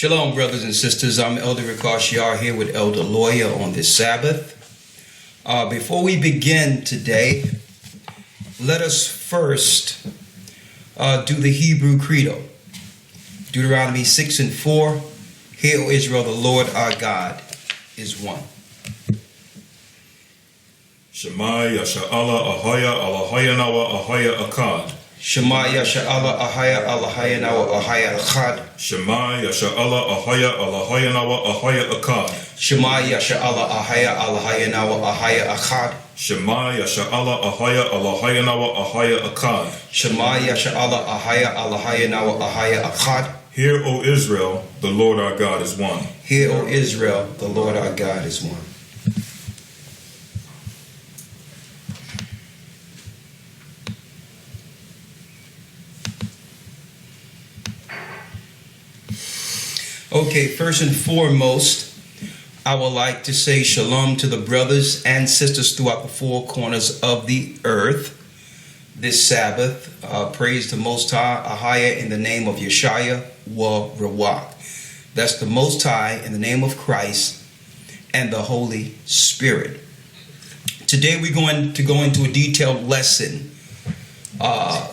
Shalom, brothers and sisters. I'm Elder Rikash Yar here with Elder Lawyer on this Sabbath. Before we begin today, let us first do the Hebrew Credo. Deuteronomy 6:4. Hear, O Israel, the Lord our God is one. Shema Yasha'Allah Ahaya Alahaya Nawa Ahaya Akkad. Shema Yasha'Allah Ahaya Alahaya Nawa Ahaya Akkad. Shema Yasha'Allah Ahaya Alahaya Nawa Ahaya Akkad. Shema Yasha'Allah Ahaya Alahaya Nawa Ahaya Akkad. Shema Yasha'Allah Ahaya Alahaya Nawa Ahaya Akkad. Shema Yasha'Allah Ahaya Alahaya Nawa Ahaya Akkad. Hear, O Israel, the Lord our God is one. Hear, O Israel, the Lord our God is one. Okay, first and foremost, I would like to say shalom to the brothers and sisters throughout the four corners of the earth this Sabbath. Praise the Most High, Ahaya, in the name of Yeshaya wa Rawak. That's the Most High in the name of Christ and the Holy Spirit. Today we're going to go into a detailed lesson,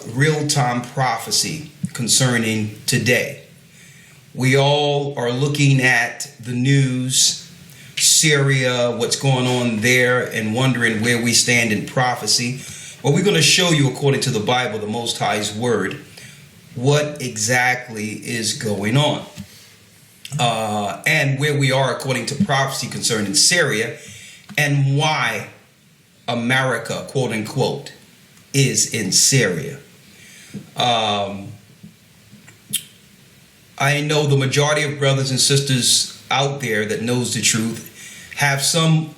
real-time prophecy concerning today. We all are looking at the news, Syria, what's going on there, and wondering where we stand in prophecy. Well, we're going to show you, according to the Bible, the Most High's Word, what exactly is going on. And where we are according to prophecy concerning Syria, and why America, quote unquote, is in Syria. I know the majority of brothers and sisters out there that knows the truth have some,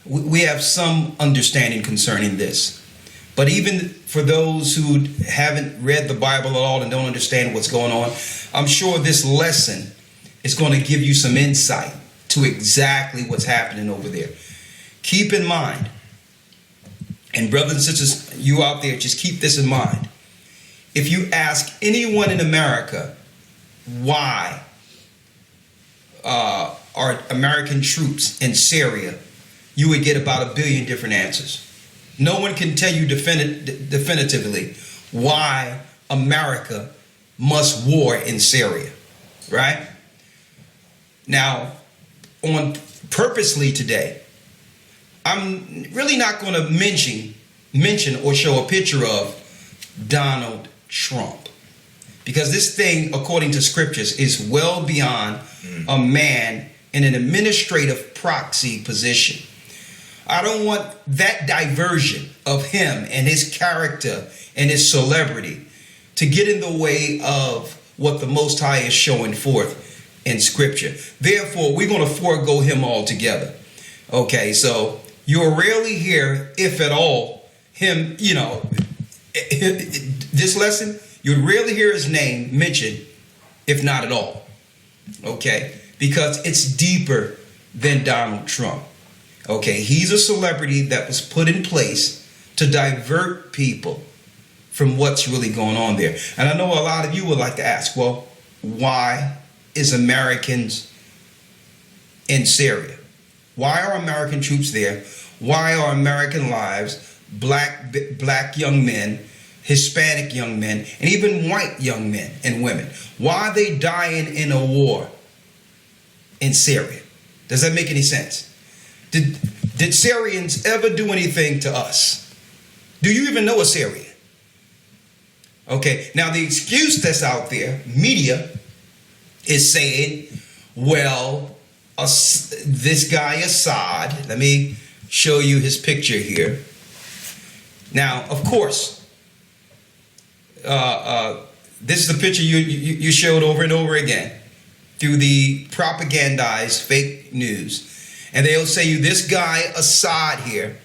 we have some understanding concerning this. But even for those who haven't read the Bible at all and don't understand what's going on, I'm sure this lesson is going to give you some insight to exactly what's happening over there. Keep in mind, and brothers and sisters, you out there, just keep this in mind. If you ask anyone in America, why are American troops in Syria, you would get about 1 billion different answers. No one can tell you definitively why America must war in Syria, right? Now, on purposely today, I'm really not going to mention or show a picture of Donald Trump. Because this thing, according to scriptures, is well beyond a man in an administrative proxy position. I don't want that diversion of him and his character and his celebrity to get in the way of what the Most High is showing forth in scripture. Therefore, we're going to forego him altogether. Okay, so you'll rarely hear, if at all, him, this lesson, you'd rarely hear his name mentioned, if not at all. Okay? Because it's deeper than Donald Trump. Okay? He's a celebrity that was put in place to divert people from what's really going on there. And I know a lot of you would like to ask, well, why is Americans in Syria? Why are American troops there? Why are American lives, black young men, Hispanic young men, and even white young men and women, why are they dying in a war in Syria? Does that make any sense? Did Syrians ever do anything to us? Do you even know a Syrian? Okay, now the excuse that's out there, media, is saying, well, this guy Assad, let me show you his picture here. Now, of course, this is the picture you showed over and over again through the propagandized fake news. And they'll say you, this guy Assad here,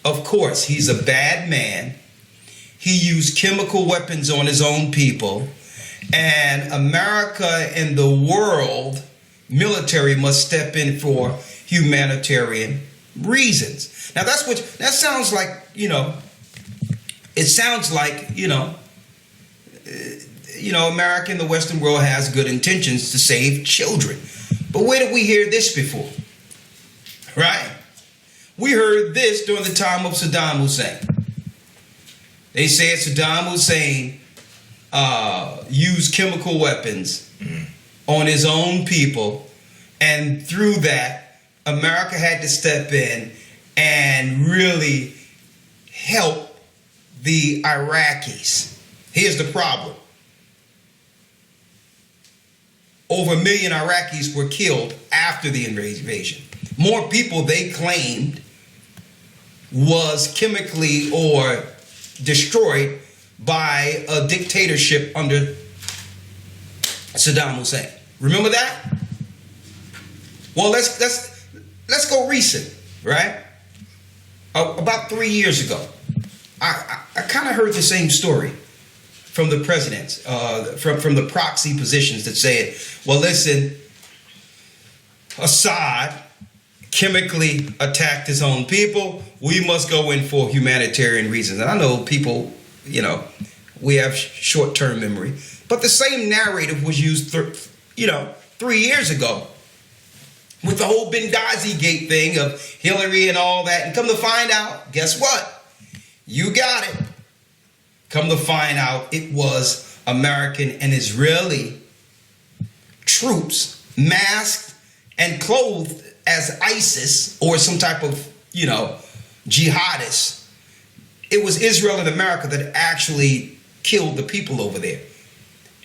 of course, he's a bad man. He used chemical weapons on his own people. And America and the world military must step in for humanitarian reasons. Now that sounds like, it sounds like, America and the Western world has good intentions to save children. But where did we hear this before? Right? We heard this during the time of Saddam Hussein. They said Saddam Hussein used chemical weapons on his own people, and through that, America had to step in and really help the Iraqis. Here's the problem. Over 1 million Iraqis were killed after the invasion. More people, they claimed, was chemically or destroyed by a dictatorship under Saddam Hussein. Remember that? Well, let's go recent, right? About 3 years ago, I kind of heard the same story from the presidents, from the proxy positions that said, well, listen, Assad chemically attacked his own people. We must go in for humanitarian reasons. And I know people, we have short-term memory, but the same narrative was used, 3 years ago with the whole Benghazi Gate thing of Hillary and all that. And come to find out, guess what? You got it. Come to find out, it was American and Israeli troops masked and clothed as ISIS or some type of, jihadists. It was Israel and America that actually killed the people over there.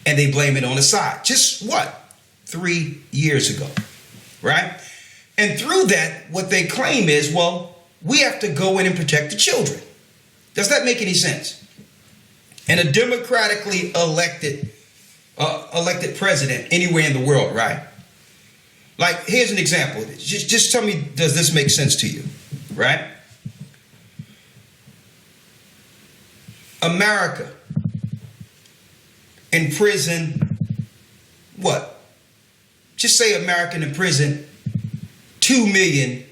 And they blame it on Assad. Just 3 years ago, right? And through that, what they claim is, well, we have to go in and protect the children. Does that make any sense? And a democratically elected president anywhere in the world, right? Like, here's an example. Just tell me, does this make sense to you, right? America in prison, what? Just say American in prison, 2 million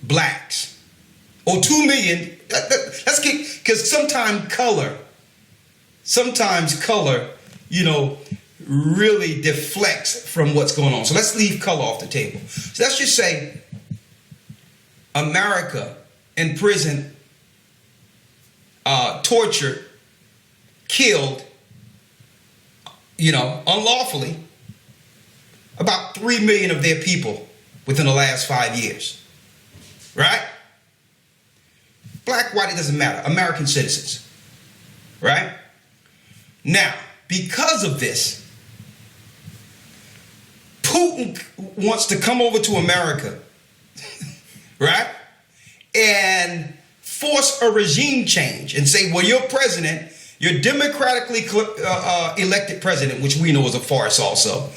blacks. Or 2 million, let's get, because sometimes color, really deflects from what's going on. So let's leave color off the table. So let's just say America in prison, tortured, killed, unlawfully, about 3 million of their people within the last 5 years. Right? Black, white, it doesn't matter. American citizens. Right? Now, because of this, Putin wants to come over to America, right? And force a regime change and say, well, you're president, you're democratically elected president, which we know is a farce also,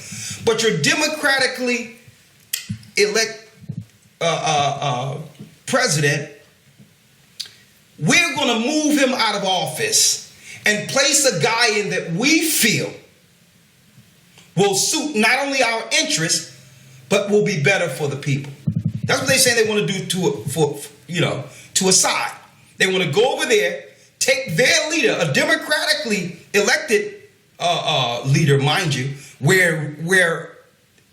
but you're democratically elected president. We're going to move him out of office and place a guy in that we feel will suit not only our interests, but will be better for the people. That's what they say they want to do to Assad. They want to go over there, take their leader, a democratically elected leader, mind you, where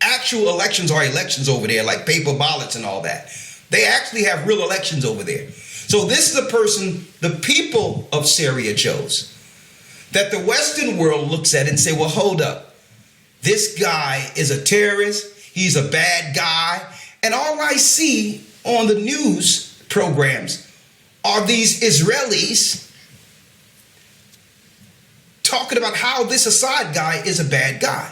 actual elections are elections over there, like paper ballots and all that. They actually have real elections over there. So this is the person the people of Syria chose, that the Western world looks at and say, well, hold up. This guy is a terrorist. He's a bad guy. And all I see on the news programs are these Israelis talking about how this Assad guy is a bad guy.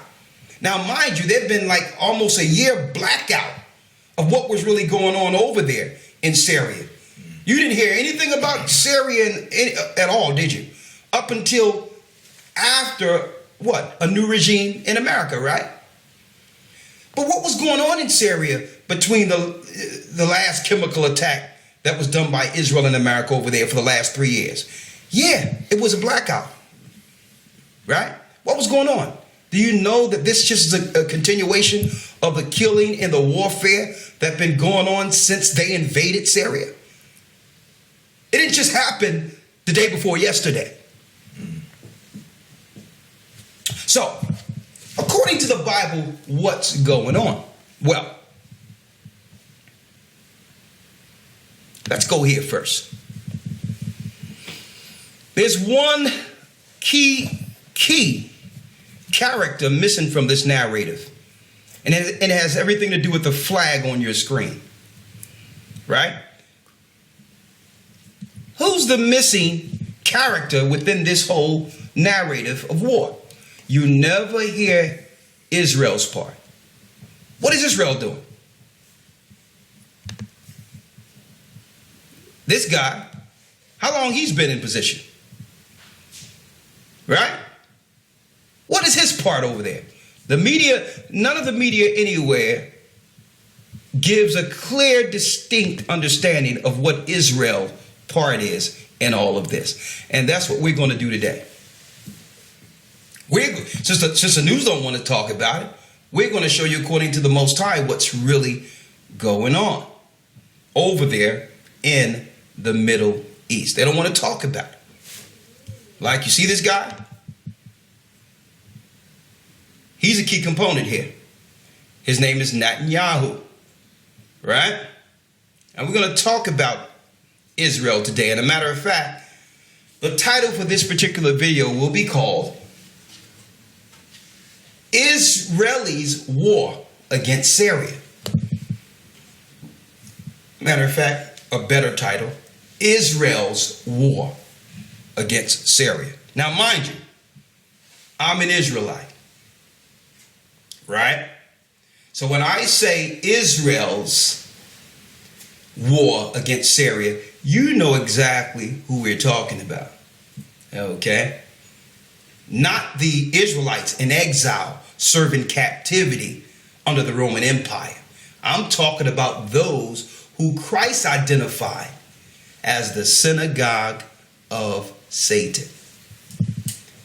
Now, mind you, there's been like almost a year blackout of what was really going on over there in Syria. You didn't hear anything about Syria at all, did you? Up until after, a new regime in America, right? But what was going on in Syria between the last chemical attack that was done by Israel and America over there for the last 3 years? Yeah, it was a blackout, right? What was going on? Do you know that this just is a continuation of the killing and the warfare that's been going on since they invaded Syria? It didn't just happen the day before yesterday. So, according to the Bible, what's going on? Well, let's go here first. There's one key character missing from this narrative. And it has everything to do with the flag on your screen. Right? Who's the missing character within this whole narrative of war? You never hear Israel's part. What is Israel doing? This guy, how long he's been in position? Right? What is his part over there? The media, none of the media anywhere gives a clear, distinct understanding of what Israel's part is in all of this. And that's what we're going to do today. Since the news don't want to talk about it, we're going to show you, according to the Most High, what's really going on over there in the Middle East. They don't want to talk about it. Like, you see this guy? He's a key component here. His name is Netanyahu. Right? And we're going to talk about Israel today. And a matter of fact, the title for this particular video will be called Israelis' War Against Syria. Matter of fact, a better title, Israel's War Against Syria. Now, mind you, I'm an Israelite. Right? So when I say Israel's war against Syria, you know exactly who we're talking about. Okay? Not the Israelites in exile serving captivity under the Roman Empire. I'm talking about those who Christ identified as the synagogue of Satan.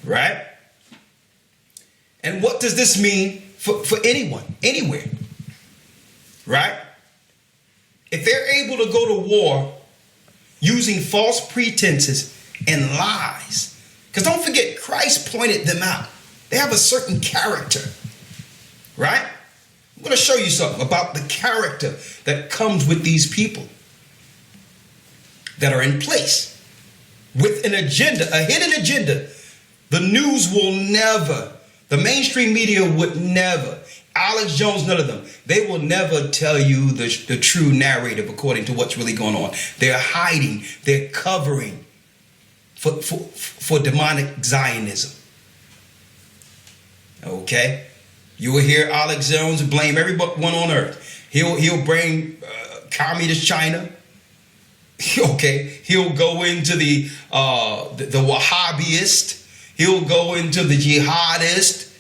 Right? And what does this mean for anyone, anywhere? Right? If they're able to go to war using false pretenses and lies, because don't forget, Christ pointed them out. They have a certain character. Right? I'm going to show you something about the character that comes with these people that are in place with an agenda, a hidden agenda. The news will never, the mainstream media would never, Alex Jones, none of them, they will never tell you the true narrative according to what's really going on. They're hiding, they're covering for demonic Zionism. Okay? You will hear Alex Jones blame everyone on earth. He'll bring communist China. Okay? He'll go into the Wahhabist. He'll go into the jihadist.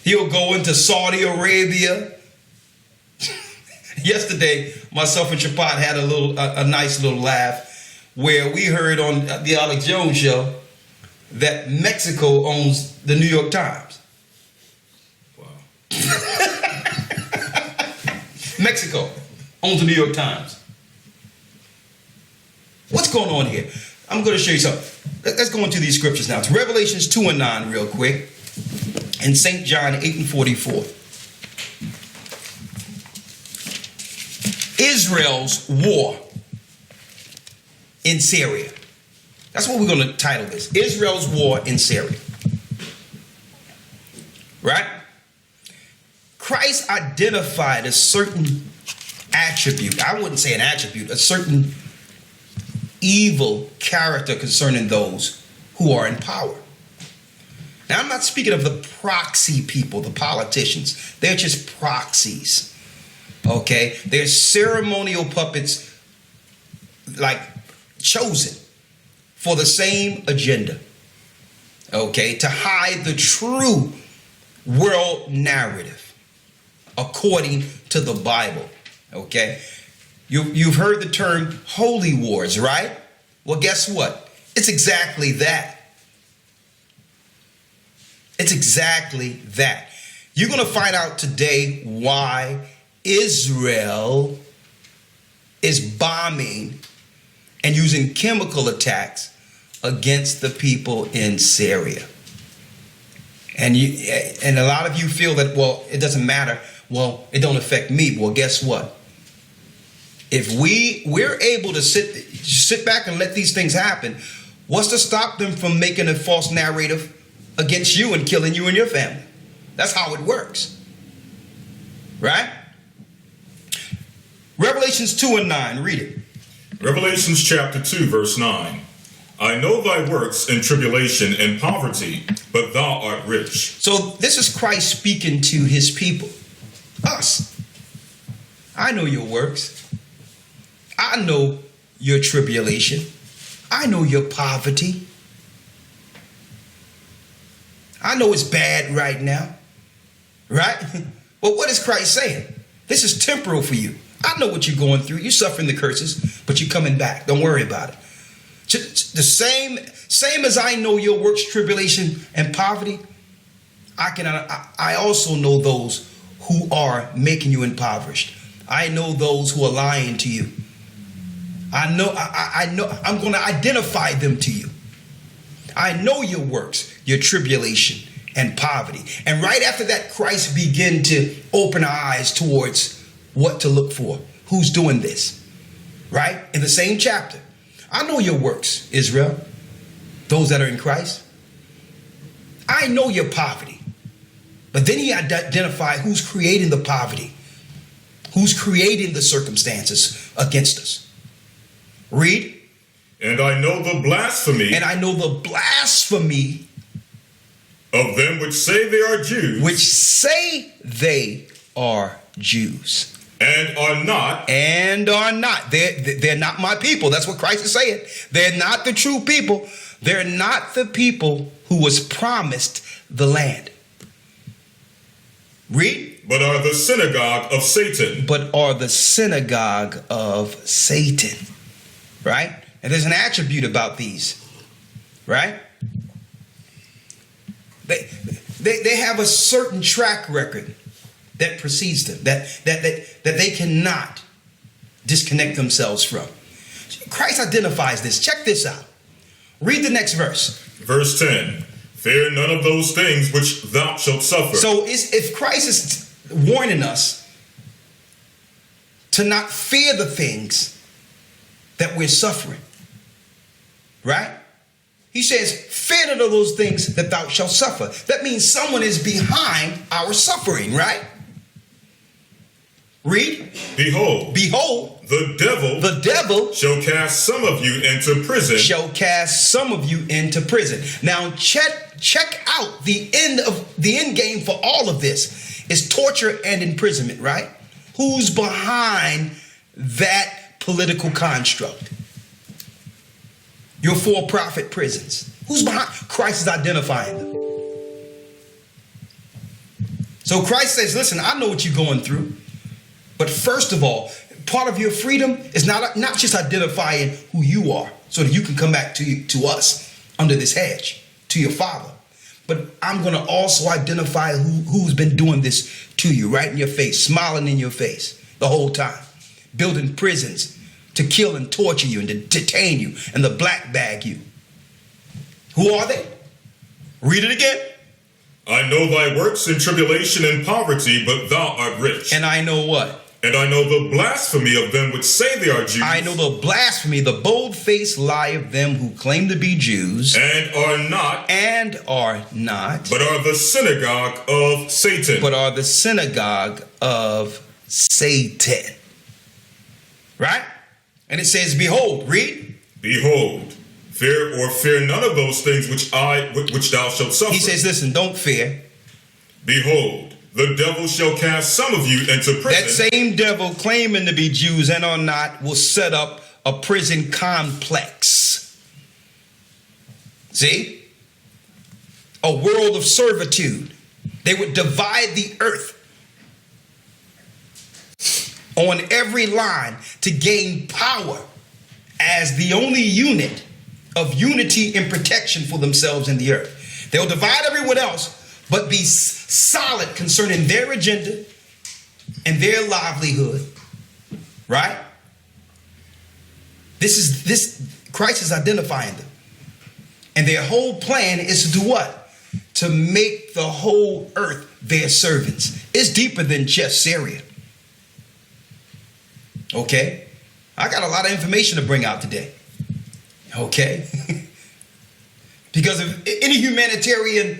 He'll go into Saudi Arabia. Yesterday, myself and Chapat had a nice little laugh where we heard on the Alex Jones show that Mexico owns the New York Times. Wow. Mexico owns the New York Times. What's going on here? I'm going to show you something. Let's go into these scriptures now. It's Revelations 2 and 9 real quick. And St. John 8 and 44. Israel's war in Syria. That's what we're going to title this. Israel's war in Syria. Right? Christ identified a certain attribute. I wouldn't say an attribute. A certain evil character concerning those who are in power. Now, I'm not speaking of the proxy people, the politicians. They're just proxies. Okay? They're ceremonial puppets, like, chosen for the same agenda. Okay? To hide the true world narrative according to the Bible. Okay? You've heard the term holy wars, right? Well, guess what? It's exactly that. It's exactly that. You're going to find out today why Israel is bombing and using chemical attacks against the people in Syria. And a lot of you feel that, well, it doesn't matter. Well, it don't affect me. Well, guess what? If we're able to sit back and let these things happen, what's to stop them from making a false narrative against you and killing you and your family? That's how it works. Right? Revelations 2:9. Read it. Revelations chapter 2, verse 9. I know thy works in tribulation and poverty, but thou art rich. So this is Christ speaking to his people. Us. I know your works. I know your tribulation. I know your poverty. I know it's bad right now. Right? Well, what is Christ saying? This is temporal for you. I know what you're going through. You're suffering the curses, but you're coming back. Don't worry about it. The same as I know your works, tribulation, and poverty, I also know those who are making you impoverished. I know those who are lying to you. I know I'm going to identify them to you. I know your works, your tribulation, and poverty. And right after that, Christ began to open our eyes towards what to look for. Who's doing this? Right? In the same chapter. I know your works, Israel. Those that are in Christ. I know your poverty. But then he identified who's creating the poverty. Who's creating the circumstances against us. Read. And I know the blasphemy. And I know the blasphemy. Of them which say they are Jews. Which say they are Jews. And are not. And are not. They're not my people. That's what Christ is saying. They're not the true people. They're not the people who was promised the land. Read. But are the synagogue of Satan. But are the synagogue of Satan. Right? And there's an attribute about these. Right? They have a certain track record that precedes them, that they cannot disconnect themselves from. Christ identifies this. Check this out. Read the next verse. Verse 10. Fear none of those things which thou shalt suffer. So if Christ is warning us to not fear the things that we're suffering, right? He says, fear none of those things that thou shalt suffer. That means someone is behind our suffering, right? Read. Behold. Behold. The devil shall cast some of you into prison. Shall cast some of you into prison. Now check out the end game for all of this is torture and imprisonment, right? Who's behind that political construct? Your for-profit prisons. Who's behind? Christ is identifying them. So Christ says, listen, I know what you're going through. But first of all, part of your freedom is not just identifying who you are so that you can come back to us under this hedge, to your Father. But I'm going to also identify who's been doing this to you right in your face, smiling in your face the whole time, building prisons to kill and torture you and to detain you and to black bag you. Who are they? Read it again. I know thy works in tribulation and poverty, but thou art rich. And I know what? And I know the blasphemy of them which say they are Jews. I know the blasphemy, the bold-faced lie of them who claim to be Jews. And are not. And are not. But are the synagogue of Satan. But are the synagogue of Satan. Right? And it says, behold, read. Behold, fear none of those things which thou shalt suffer. He says, listen, don't fear. Behold, the devil shall cast some of you into prison. That same devil claiming to be Jews and are not will set up a prison complex. See? A world of servitude. They would divide the earth on every line to gain power as the only unit of unity and protection for themselves in the earth. They'll divide everyone else, but be solid concerning their agenda and their livelihood. Right? Christ is identifying them. And their whole plan is to do what? to make the whole earth their servants. It's deeper than just Syria. Okay? I got a lot of information to bring out today. Okay? Because of any humanitarian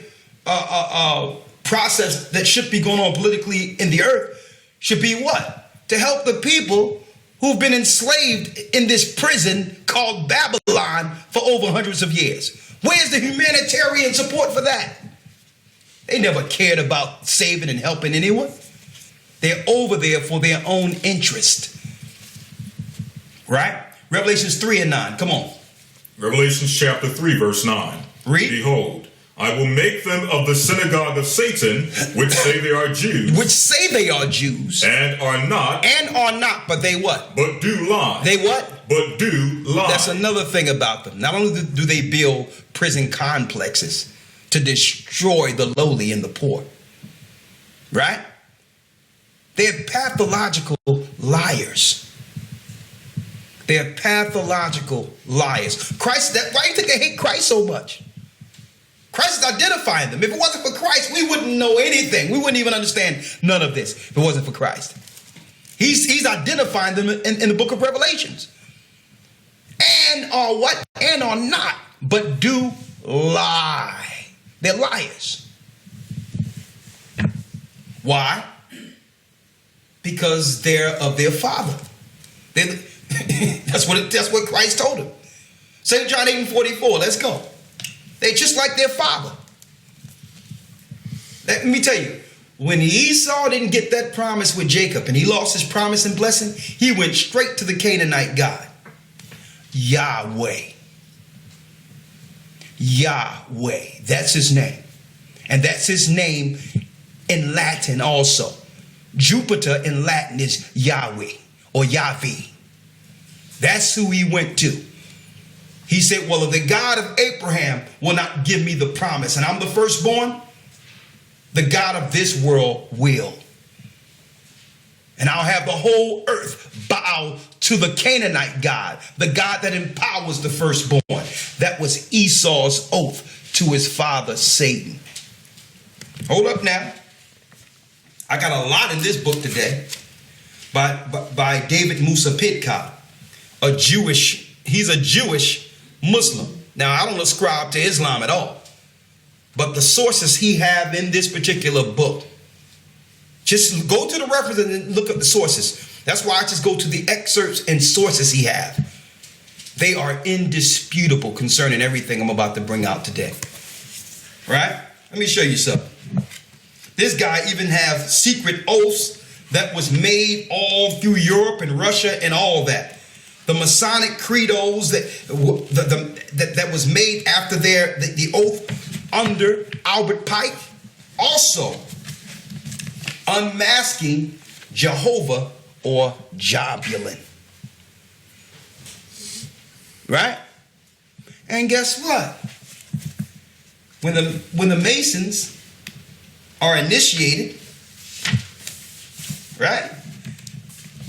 process that should be going on politically in the earth should be what? To help the people who've been enslaved in this prison called Babylon for over hundreds of years. Where's the humanitarian support for that? They never cared about saving and helping anyone. They're over there for their own interest. Right? Revelations 3 and 9. Come on. Revelation chapter 3, verse 9. Read. Behold, I will make them of the synagogue of Satan, which say they are Jews. Which say they are Jews. And are not. And are not, but they what? But do lie. They what? But do lie. That's another thing about them. Not only do they build prison complexes to destroy the lowly and the poor. Right? They're pathological liars. They're pathological liars. Christ, why do you think they hate Christ so much? Christ is identifying them. If it wasn't for Christ, we wouldn't know anything. We wouldn't even understand none of this if it wasn't for Christ. He's identifying them in the book of Revelations. And are what? And are not, but do lie. They're liars. Why? Because they're of their father. That's what Christ told him. St. John 8:44. Let's go. They're just like their father. Let me tell you, when Esau didn't get that promise with Jacob and he lost his promise and blessing, he went straight to the Canaanite God. Yahweh. Yahweh. That's his name. And that's his name in Latin also. Jupiter in Latin is Yahweh or Yahweh. That's who he went to. He said, well, if the God of Abraham will not give me the promise and I'm the firstborn, the God of this world will. And I'll have the whole earth bow to the Canaanite God, the God that empowers the firstborn. That was Esau's oath to his father, Satan. Hold up now. I got a lot in this book today by David Musa Pitcock, he's a Jewish Muslim. Now, I don't ascribe to Islam at all, but the sources he have in this particular book, just go to the reference and look at the sources. That's why I just go to the excerpts and sources he have. They are indisputable concerning everything I'm about to bring out today. Right? Let me show you something. This guy even have secret oaths that was made all through Europe and Russia and all that. The Masonic credos that was made after the oath under Albert Pike, also unmasking Jehovah or Jobulin. Right? And guess what? When the Masons are initiated, right?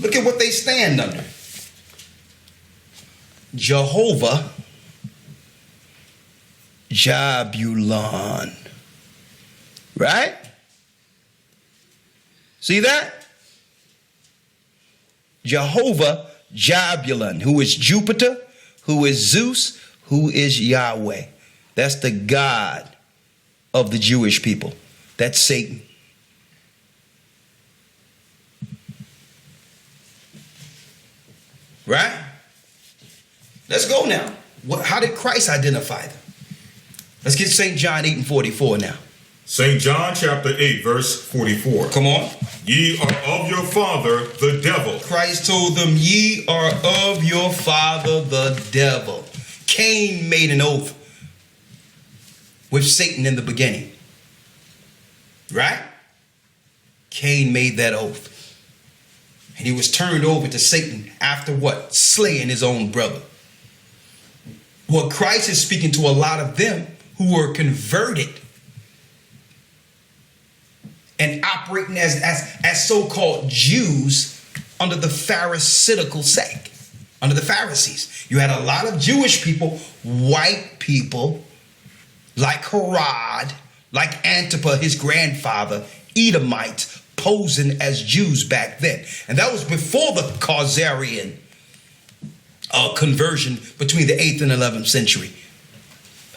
Look at what they stand under. Jehovah Jobulon. Right? See that? Jehovah Jobulon, who is Jupiter, who is Zeus, who is Yahweh. That's the God of the Jewish people. That's Satan. Right? Let's go now. How did Christ identify them? Let's get St. John 8:44 now. St. John chapter 8, verse 44. Come on. Ye are of your father, the devil. Christ told them, ye are of your father, the devil. Cain made an oath with Satan in the beginning. Right? Cain made that oath. And he was turned over to Satan after what? Slaying his own brother. Well, Christ is speaking to a lot of them who were converted and operating as so-called Jews under the Pharisaical sect, under the Pharisees. You had a lot of Jewish people, white people, like Herod, like Antipas, his grandfather, Edomites, posing as Jews back then. And that was before the Khazarian conversion between the 8th and 11th century,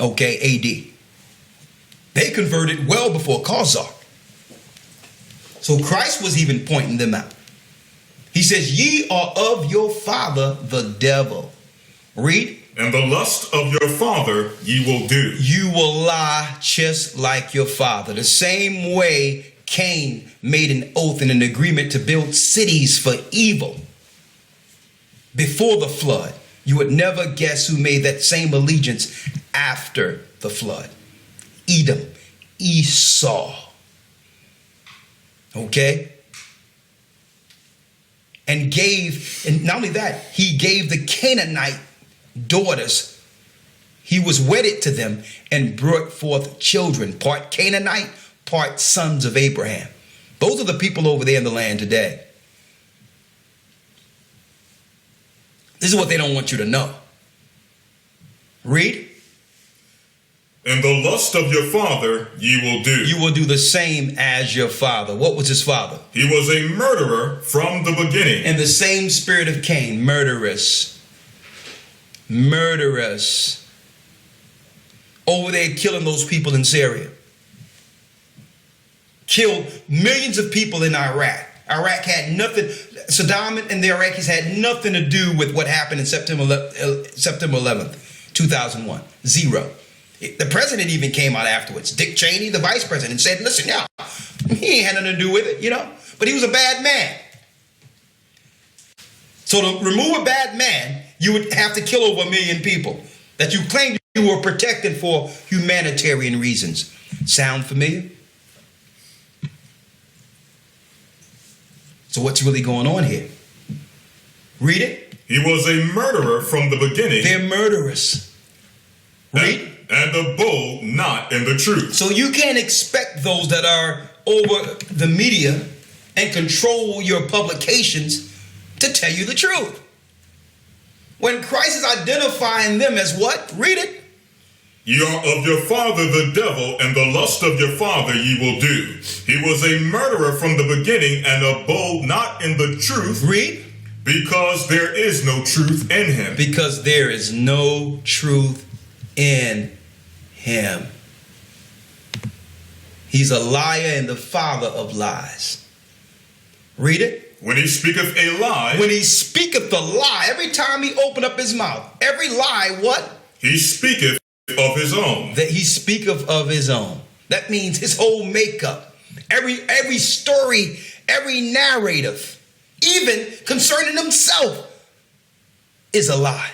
okay, AD. They converted well before Khazar. So Christ was even pointing them out. He says, ye are of your father, the devil. Read. And the lust of your father ye will do. You will lie just like your father. The same way Cain made an oath and an agreement to build cities for evil before the flood. You would never guess who made that same allegiance after the flood. Edom, Esau. Okay? And not only that, he gave the Canaanite daughters. He was wedded to them and brought forth children, part Canaanite, part sons of Abraham. Those are the people over there in the land today. This is what they don't want you to know. Read. And the lust of your father ye will do. You will do the same as your father. What was his father? He was a murderer from the beginning. And the same spirit of Cain, murderous. Murderous. Over there killing those people in Syria. Killed millions of people in Iraq. Iraq had nothing, Saddam and the Iraqis had nothing to do with what happened in September 11th, 2001. Zero. The president even came out afterwards. Dick Cheney, the vice president, said, listen, yeah, he ain't had nothing to do with it, you know, but he was a bad man. So to remove a bad man, you would have to kill over 1 million people that you claimed you were protected for humanitarian reasons. Sound familiar? So what's really going on here? Read it. He was a murderer from the beginning. They're murderous. Read. And a bull not in the truth. So you can't expect those that are over the media and control your publications to tell you the truth. When Christ is identifying them as what? Read it. Ye are of your father the devil, and the lust of your father ye will do. He was a murderer from the beginning, and a bull not in the truth. Read. Because there is no truth in him. Because there is no truth in him. He's a liar and the father of lies. Read it. When he speaketh a lie. When he speaketh the lie, every time he opened up his mouth, every lie, what? He speaketh of his own. That he speaketh of his own. That means his whole makeup. Every story, every narrative, even concerning himself, is a lie.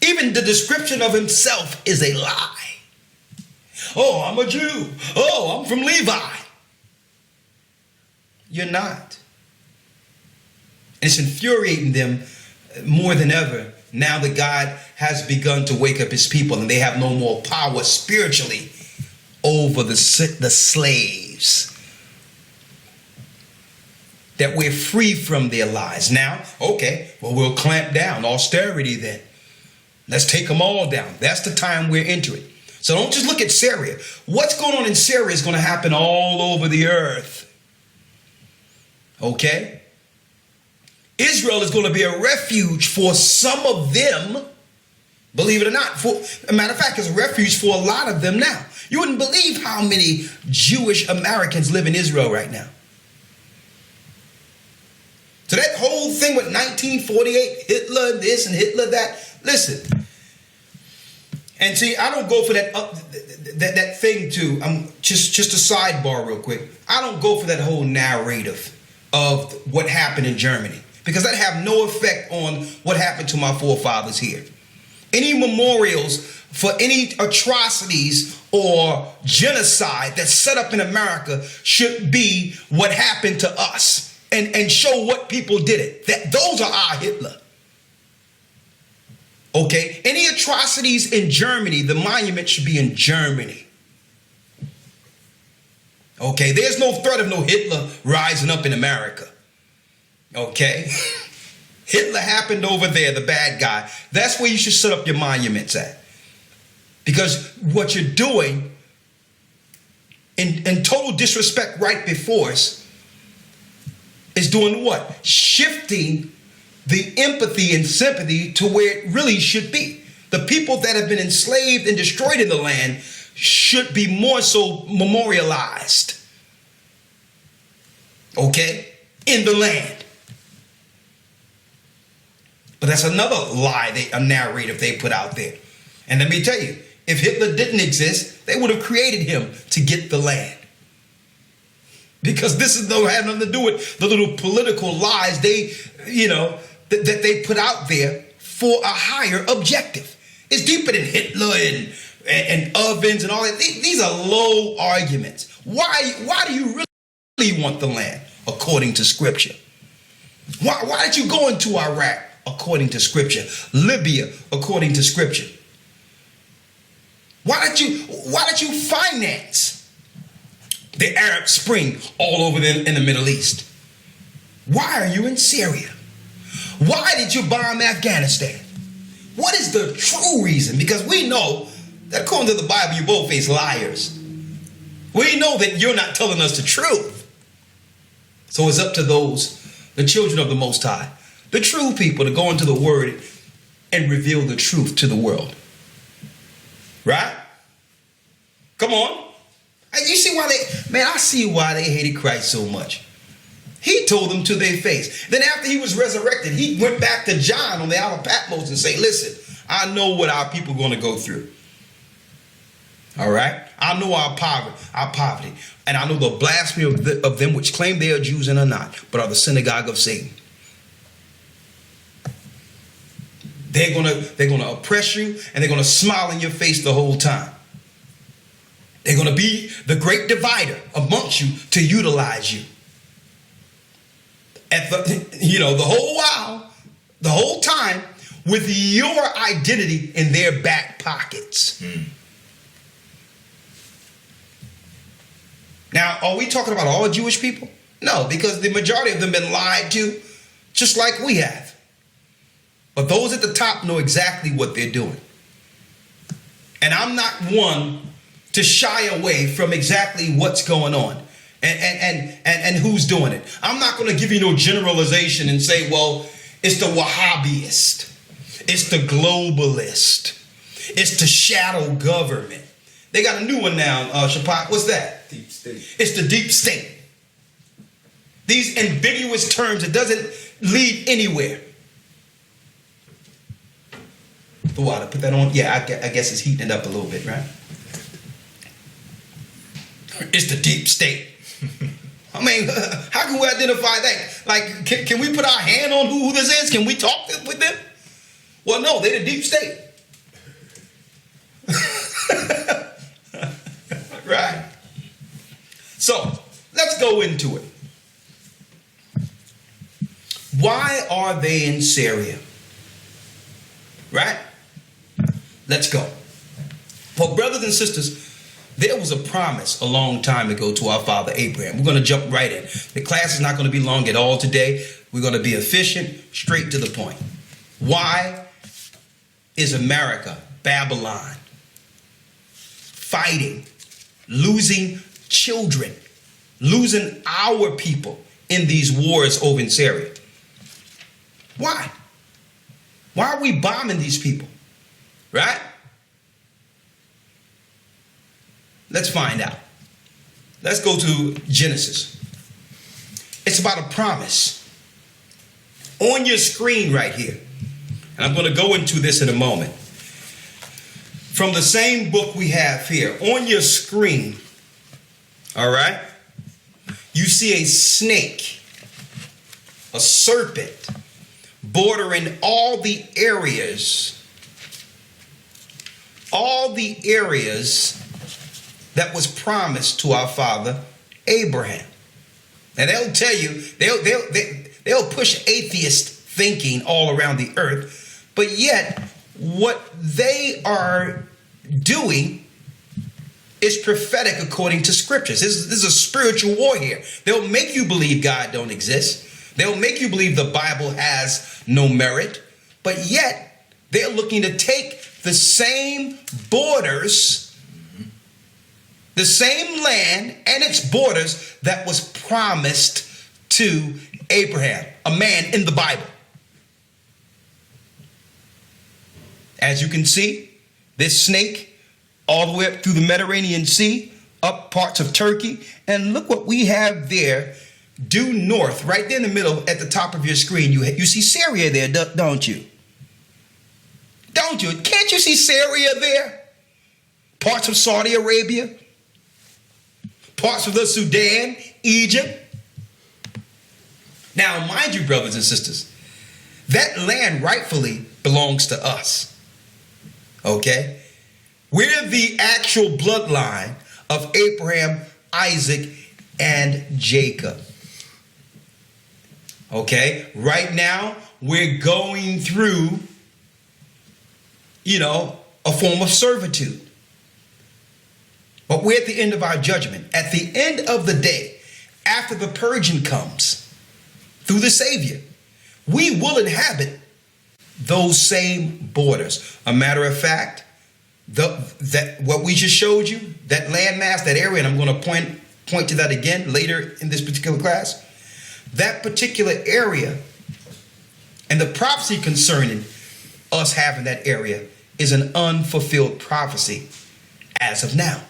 Even the description of himself is a lie. Oh, I'm a Jew. Oh, I'm from Levi. You're not. It's infuriating them more than ever now that God has begun to wake up his people and they have no more power spiritually over the slaves. That we're free from their lies. Now, okay, well, we'll clamp down. Austerity then. Let's take them all down. That's the time we're entering. So don't just look at Syria. What's going on in Syria is going to happen all over the earth. Okay? Israel is going to be a refuge for some of them, believe it or not. A matter of fact, it's a refuge for a lot of them now. You wouldn't believe how many Jewish Americans live in Israel right now. So that whole thing with 1948, Hitler this and Hitler that, listen. And see, I don't go for that thing too. Just a sidebar real quick. I don't go for that whole narrative of what happened in Germany, because that have no effect on what happened to my forefathers here. Any memorials for any atrocities or genocide that's set up in America should be what happened to us and show what people did it. Those are our Hitler. Okay? Any atrocities in Germany, the monument should be in Germany. Okay? There's no threat of no Hitler rising up in America. Okay? Hitler happened over there, the bad guy. That's where you should set up your monuments at. Because what you're doing in total disrespect right before us, is doing what? Shifting the empathy and sympathy to where it really should be. The people that have been enslaved and destroyed in the land should be more so memorialized. Okay? In the land. But that's another lie, a narrative they put out there. And let me tell you, if Hitler didn't exist, they would have created him to get the land. Because this is no have nothing to do with the little political lies that they put out there for a higher objective. It's deeper than Hitler and ovens and all that. These are low arguments. Why do you really want the land according to Scripture? Why did you go into Iraq according to Scripture? Libya according to Scripture? Why did you finance the Arab Spring all over in the Middle East? Why are you in Syria? Why did you bomb Afghanistan? What is the true reason? Because we know that according to the Bible, you both face liars. We know that you're not telling us the truth. So it's up to the children of the Most High, the true people, to go into the Word and reveal the truth to the world. Right? Come on. You see why I see why they hated Christ so much. He told them to their face. Then after he was resurrected, he went back to John on the Isle of Patmos and say, listen, I know what our people are going to go through. All right? I know our poverty. And I know the blasphemy of them which claim they are Jews and are not, but are the synagogue of Satan. They're gonna oppress you, and they're gonna smile in your face the whole time. They're gonna be the great divider amongst you to utilize you. At the whole while, the whole time, with your identity in their back pockets. Now, are we talking about all Jewish people? No, because the majority of them have been lied to, just like we have. But those at the top know exactly what they're doing. And I'm not one to shy away from exactly what's going on and who's doing it. I'm not going to give you no generalization and say, well, it's the Wahhabist, it's the globalist, it's the shadow government. They got a new one now, Shapat. What's that? Deep state. It's the deep state. These ambiguous terms, it doesn't lead anywhere. The water, put that on. Yeah, I guess it's heating it up a little bit, right? It's the deep state. I mean, how can we identify that? Like, can we put our hand on who this is? Can we talk with them? Well, no, they're the deep state. Right. So, let's go into it. Why are they in Syria? Right? Let's go. Well, brothers and sisters, there was a promise a long time ago to our father Abraham. We're going to jump right in. The class is not going to be long at all today. We're going to be efficient, straight to the point. Why is America, Babylon, fighting, losing children, losing our people in these wars over in Syria? Why? Why are we bombing these people? Right? Let's find out. Let's go to Genesis. It's about a promise. On your screen right here. And I'm going to go into this in a moment. From the same book we have here. On your screen. All right? You see a snake. A serpent. Bordering all the areas that was promised to our father Abraham. And they'll tell you, they'll push atheist thinking all around the earth, but yet what they are doing is prophetic according to scriptures. This is a spiritual war here. They'll make you believe God don't exist. They'll make you believe the Bible has no merit, but yet they're looking to take the same borders The same land and its borders that was promised to Abraham, a man in the Bible. As you can see, this snake all the way up through the Mediterranean Sea, up parts of Turkey. And look what we have there, due north, right there in the middle at the top of your screen. You see Syria there, don't you? Don't you? Can't you see Syria there? Parts of Saudi Arabia, parts of the Sudan, Egypt. Now, mind you, brothers and sisters, that land rightfully belongs to us. Okay? We're the actual bloodline of Abraham, Isaac, and Jacob. Okay? Right now, we're going through, a form of servitude. But we're at the end of our judgment. At the end of the day, after the purging comes through the Savior, we will inhabit those same borders. A matter of fact, what we just showed you, that landmass, that area, and I'm going to point to that again later in this particular class, that particular area and the prophecy concerning us having that area is an unfulfilled prophecy as of now.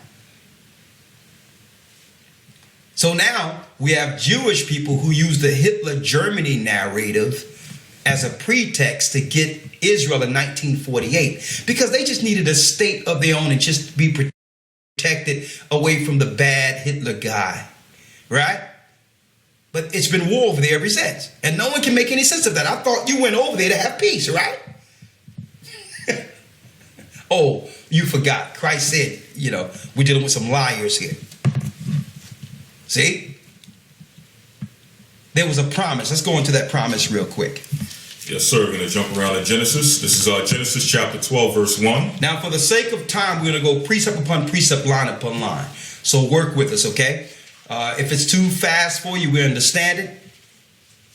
So now we have Jewish people who use the Hitler Germany narrative as a pretext to get Israel in 1948 because they just needed a state of their own and just be protected away from the bad Hitler guy, right? But it's been war over there ever since, and no one can make any sense of that. I thought you went over there to have peace, right? Oh, you forgot. Christ said, we're dealing with some liars here. See? There was a promise. Let's go into that promise real quick. Yes, sir. We're going to jump around in Genesis. This is Genesis chapter 12, verse 1. Now, for the sake of time, we're going to go precept upon precept, line upon line. So work with us, okay? If it's too fast for you, we understand it.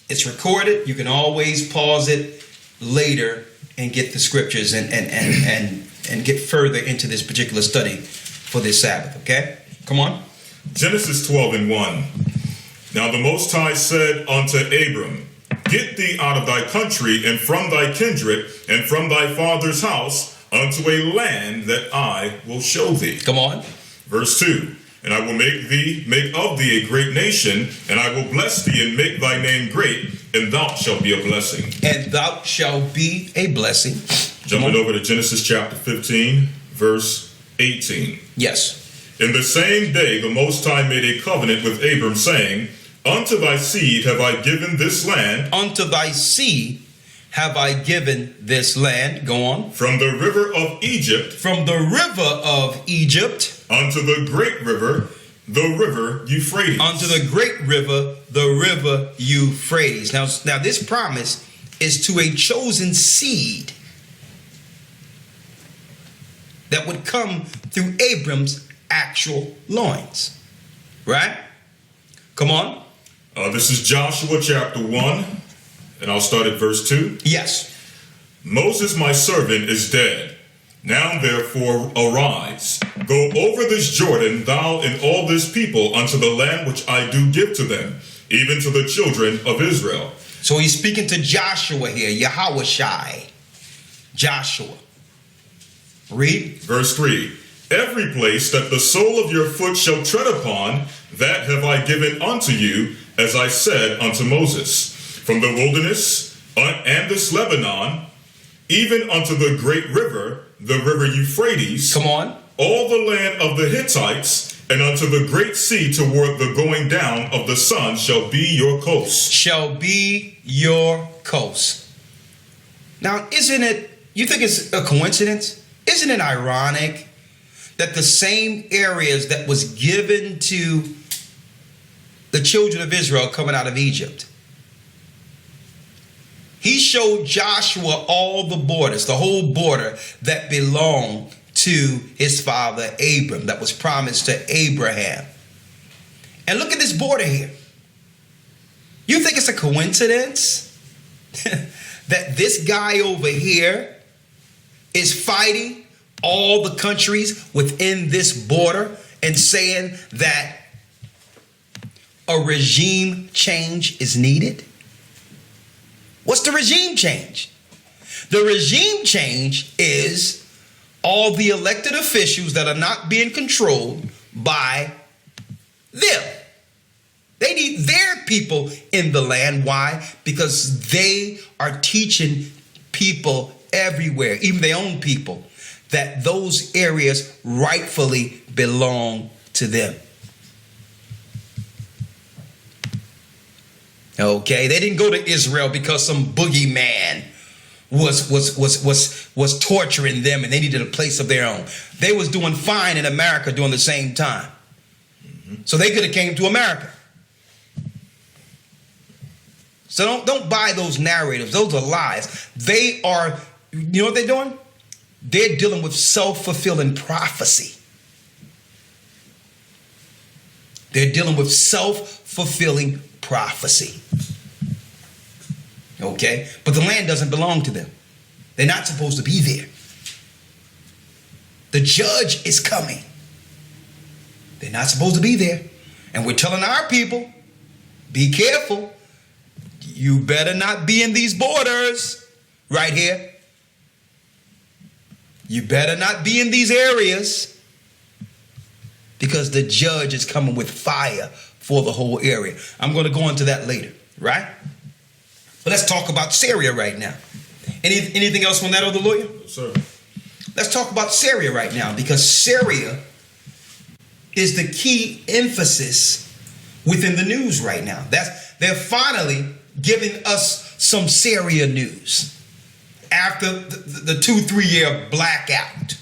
It's recorded. You can always pause it later and get the scriptures and get further into this particular study for this Sabbath, okay? Come on. Genesis 12 and 1. Now the Most High said unto Abram, Get thee out of thy country and from thy kindred and from thy father's house unto a land that I will show thee. Come on. Verse 2. And I will make of thee a great nation, and I will bless thee and make thy name great, and thou shalt be a blessing. And thou shalt be a blessing. Jumping over to Genesis chapter 15, verse 18. Yes. In the same day the Most High made a covenant with Abram, saying, Unto thy seed have I given this land. Unto thy seed have I given this land. Go on. From the river of Egypt. From the river of Egypt. Unto the great river, the river Euphrates. Unto the great river, the river Euphrates. Now this promise is to a chosen seed that would come through Abram's actual loins. Right? Come on. This is Joshua chapter 1, and I'll start at verse 2. Yes. Moses, my servant, is dead. Now therefore arise, go over this Jordan, thou and all this people, unto the land which I do give to them, even to the children of Israel. So he's speaking to Joshua here, Yahushai. Joshua. Read. Verse 3. Every place that the sole of your foot shall tread upon, that have I given unto you, as I said unto Moses, from the wilderness and this Lebanon, even unto the great river, the river Euphrates. Come on. All the land of the Hittites, and unto the great sea toward the going down of the sun shall be your coast. Shall be your coast. Now, isn't it, you think it's a coincidence? Isn't it ironic that the same areas that was given to the children of Israel coming out of Egypt, he showed Joshua all the borders, the whole border that belonged to his father Abram, that was promised to Abraham. And look at this border here. You think it's a coincidence that this guy over here is fighting all the countries within this border and saying that a regime change is needed? What's the regime change? The regime change is all the elected officials that are not being controlled by them. They need their people in the land. Why? Because they are teaching people everywhere, even their own people, that those areas rightfully belong to them. Okay, they didn't go to Israel because some boogeyman was torturing them and they needed a place of their own. They was doing fine in America during the same time. So they could have came to America. So don't buy those narratives. Those are lies. They are, you know what they're doing? They're dealing with self-fulfilling prophecy. They're dealing with self-fulfilling prophecy. Okay? But the land doesn't belong to them. They're not supposed to be there. The judge is coming. They're not supposed to be there. And we're telling our people, be careful. You better not be in these borders right here. You better not be in these areas, because the judge is coming with fire for the whole area. I'm going to go into that later, right? But let's talk about Syria right now. Anything else on that, other lawyer? Yes, sir. Let's talk about Syria right now, because Syria is the key emphasis within the news right now. They're finally giving us some Syria news after the 2-3 year blackout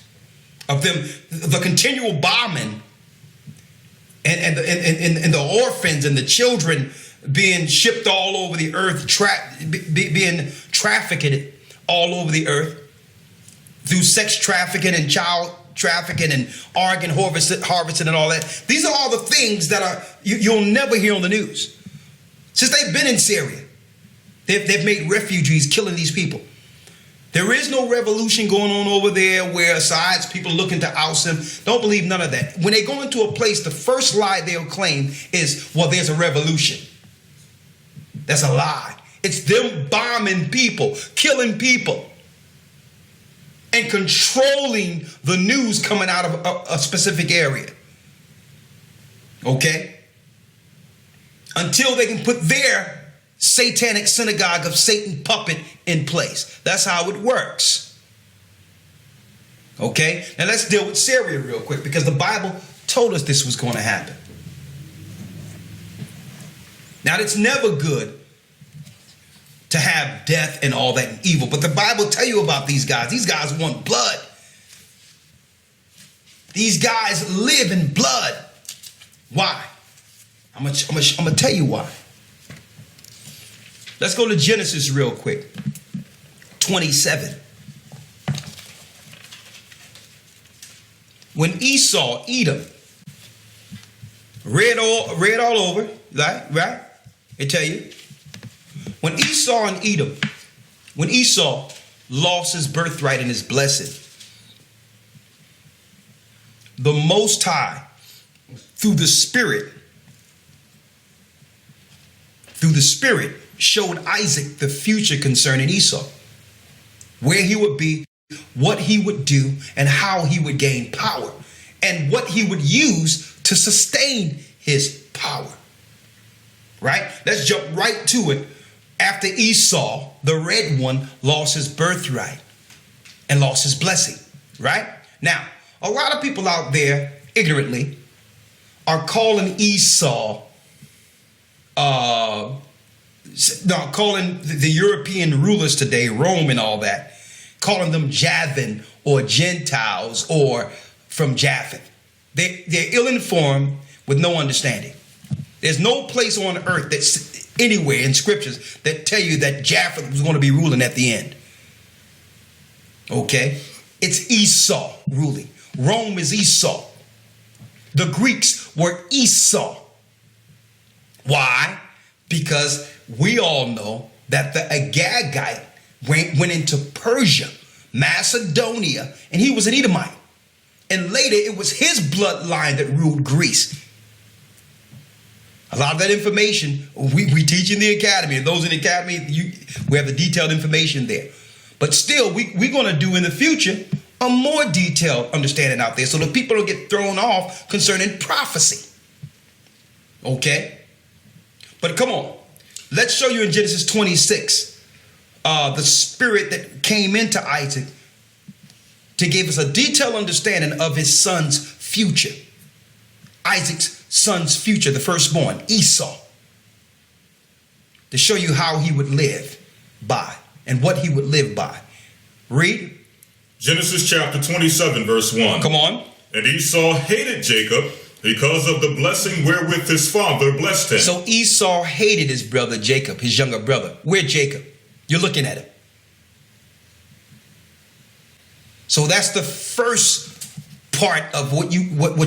of them, the continual bombing and the orphans and the children being shipped all over the earth, being trafficked all over the earth through sex trafficking and child trafficking and organ harvesting and all that. These are all the things that you'll never hear on the news. Since they've been in Syria, they've made refugees killing these people. There is no revolution going on over there where besides people looking to oust them. Don't believe none of that. When they go into a place, the first lie they'll claim is, well, there's a revolution. That's a lie. It's them bombing people, killing people, and controlling the news coming out of a specific area. Okay? Until they can put their satanic synagogue of Satan puppet in place. That's how it works. Okay? Now let's deal with Syria real quick, because the Bible told us this was going to happen. Now, it's never good to have death and all that and evil, but the Bible tell you about these guys. These guys want blood. These guys live in blood. Why? I'm gonna tell you why. Let's go to Genesis real quick. 27. When Esau, Edom, red all over, right? They tell you. When Esau and Edom, when Esau lost his birthright and his blessing, the Most High, through the Spirit, showed Isaac the future concerning Esau, where he would be, what he would do, and how he would gain power, and what he would use to sustain his power. Right? Let's jump right to it. After Esau, the red one, lost his birthright and lost his blessing. Right? Now, a lot of people out there ignorantly are calling Esau, calling the European rulers today, Rome and all that, calling them Javan or Gentiles or from Japheth. They're ill-informed with no understanding. There's no place on earth that's anywhere in scriptures that tell you that Japheth was going to be ruling at the end. Okay? It's Esau ruling. Rome is Esau. The Greeks were Esau. Why? Because we all know that the Agagite went into Persia, Macedonia, and he was an Edomite. And later, it was his bloodline that ruled Greece. A lot of that information, we teach in the academy. And those in the academy, we have the detailed information there. But still, we're going to do in the future a more detailed understanding out there so that people don't get thrown off concerning prophecy. Okay? But come on. Let's show you in Genesis 26, the spirit that came into Isaac to give us a detailed understanding of his son's future. Isaac's son's future, the firstborn, Esau. To show you how he would live by and what he would live by. Read. Genesis chapter 27, verse 1. Come on. And Esau hated Jacob because of the blessing wherewith his father blessed him. So Esau hated his brother Jacob, his younger brother. Where Jacob? You're looking at him. So that's the first part of what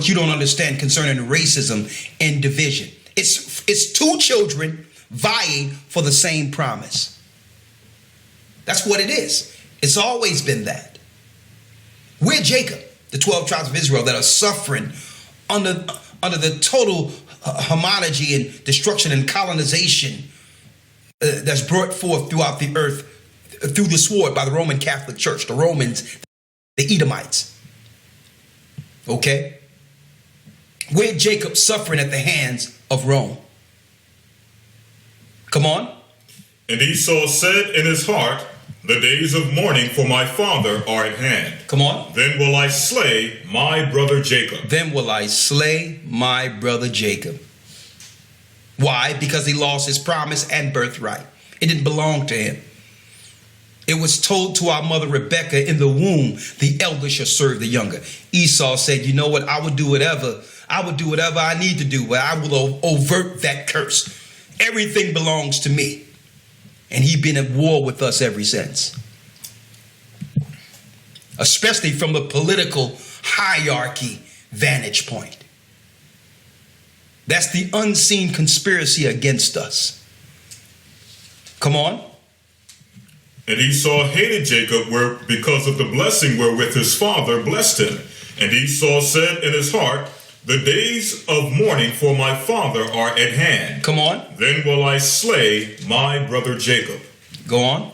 you don't understand concerning racism and division. It's two children vying for the same promise. That's what it is. It's always been that. We're Jacob, the 12 tribes of Israel that are suffering under the total homology and destruction and colonization that's brought forth throughout the earth through the sword by the Roman Catholic Church, the Romans, the Edomites. Okay? We're Jacob suffering at the hands of Rome. Come on. And Esau said in his heart, the days of mourning for my father are at hand. Come on. Then will I slay my brother Jacob. Then will I slay my brother Jacob. Why? Because he lost his promise and birthright. It didn't belong to him. It was told to our mother Rebekah in the womb, the elder shall serve the younger. Esau said, you know what? I would do whatever I need to do, but I will overt that curse. Everything belongs to me. And he's been at war with us ever since. Especially from the political hierarchy vantage point. That's the unseen conspiracy against us. Come on. And Esau hated Jacob because of the blessing wherewith his father blessed him. And Esau said in his heart, the days of mourning for my father are at hand. Come on. Then will I slay my brother Jacob. Go on.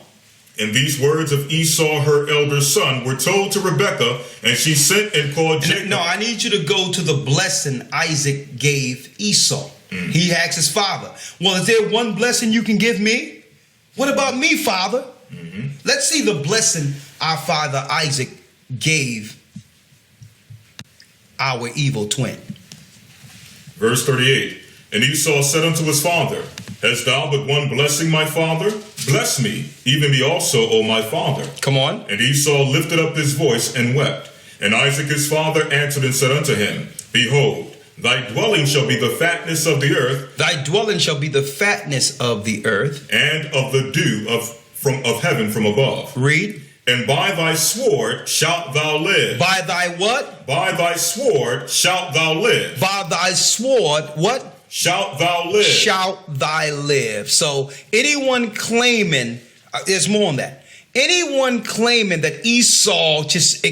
And these words of Esau, her elder son, were told to Rebekah, and she sent and called Jacob. No, I need you to go to the blessing Isaac gave Esau. He asked his father, well, is there one blessing you can give me? What about me, father? Let's see the blessing our father Isaac gave our evil twin. Verse 38. And Esau said unto his father, hast thou but one blessing, my father? Bless me, even me also, O my father. Come on. And Esau lifted up his voice and wept. And Isaac his father answered and said unto him, behold, thy dwelling shall be the fatness of the earth. Thy dwelling shall be the fatness of the earth. And of the dew of heaven from above. Read. And by thy sword shalt thou live. By thy what? By thy sword shalt thou live. By thy sword, what? Shalt thou live. Shalt thou live. So anyone claiming, there's more on that. Anyone claiming that Esau just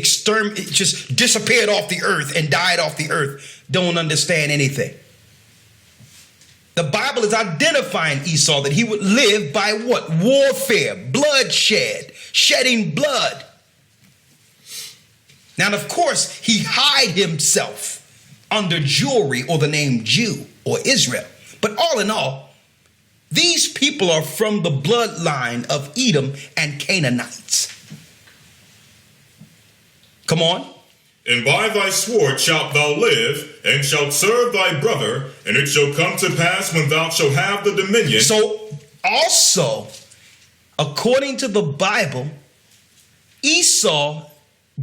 disappeared off the earth and died off the earth don't understand anything. The Bible is identifying Esau that he would live by what? Warfare, bloodshed, shedding blood. Now, of course, he hid himself under Jewry or the name Jew or Israel. But all in all, these people are from the bloodline of Edom and Canaanites. Come on. And by thy sword shalt thou live, and shalt serve thy brother, and it shall come to pass when thou shalt have the dominion. So also, according to the Bible, Esau